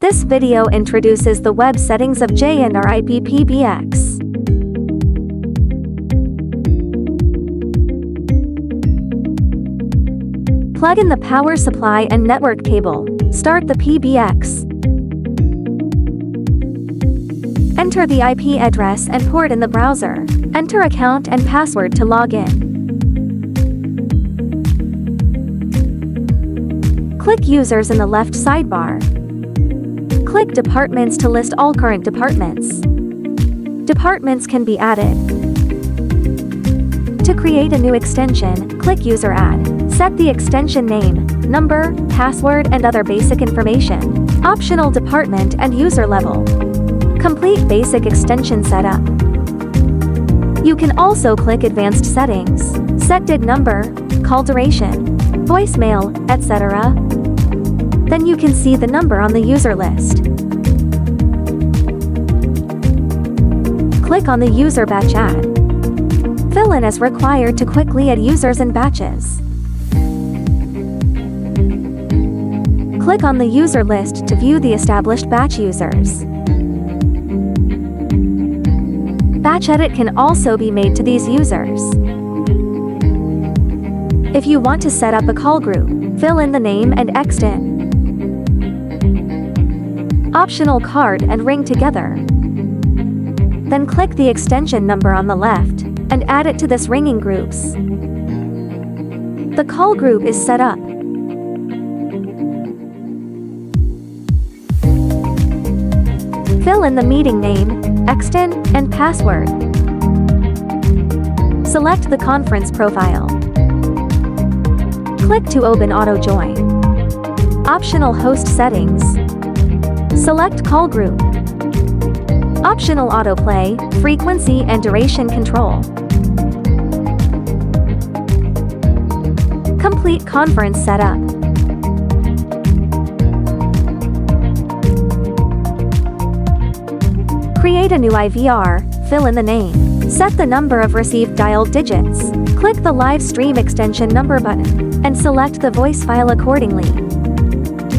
This video introduces the web settings of J&R IP PBX. Plug in the power supply and network cable. Start the PBX. Enter the IP address and port in the browser. Enter account and password to log in. Click Users in the left sidebar. Click Departments to list all current departments. Departments can be added. To create a new extension, click User Add. Set the extension name, number, password, and other basic information. Optional department and user level. Complete basic extension setup. You can also click Advanced Settings. Set DID number, call duration, voicemail, etc. Then you can see the number on the user list. Click on the user batch add. Fill in as required to quickly add users in batches. Click on the user list to view the established batch users. Batch edit can also be made to these users. If you want to set up a call group, fill in the name and extent. Optional card and ring together. Then click the extension number on the left and add it to this ringing groups. The call group is set up. Fill in the meeting name, extent, and password. Select the conference profile. Click to open auto join. Optional host settings. Select call group. Optional autoplay, frequency and duration control. Complete conference setup. Create a new IVR, fill in the name. Set the number of received dialed digits. Click the live stream extension number button, and select the voice file accordingly.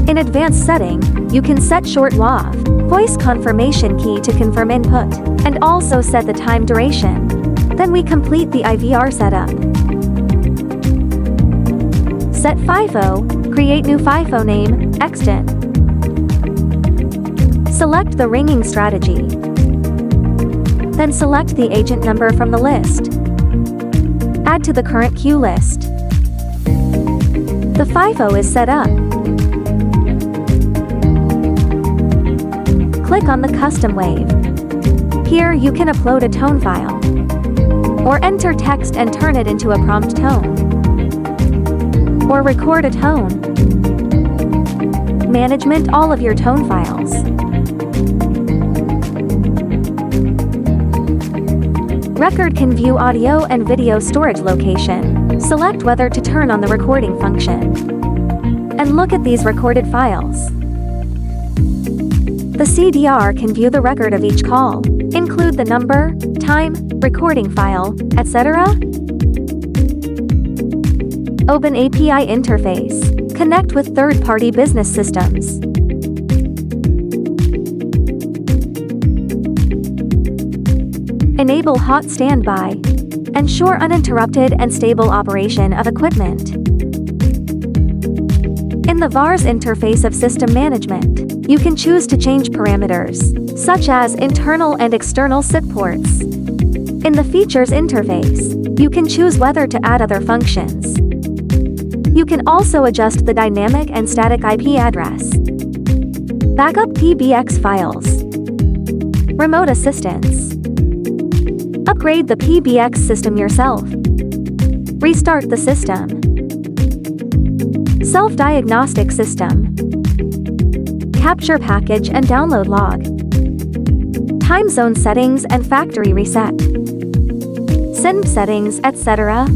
In advanced setting, you can set short WAV, voice confirmation key to confirm input, and also set the time duration. Then we complete the IVR setup. Set FIFO, create new FIFO name, extent. Select the ringing strategy. Then select the agent number from the list. Add to the current queue list. The FIFO is set up. Click on the custom wave. Here you can upload a tone file, or enter text and turn it into a prompt tone, or record a tone. Management all of your tone files. Record can view audio and video storage location. Select whether to turn on the recording function. And look at these recorded files. The CDR can view the record of each call, include the number, time, recording file, etc. Open API interface. Connect with third-party business systems. Enable hot standby. Ensure uninterrupted and stable operation of equipment. In the VARs interface of system management, you can choose to change parameters, such as internal and external SIP ports. In the features interface, you can choose whether to add other functions. You can also adjust the dynamic and static IP address. Backup PBX files. Remote assistance. Upgrade the PBX system yourself. Restart the system. Self-diagnostic system. Capture package and download log. Time zone settings and factory reset. SIM settings, etc.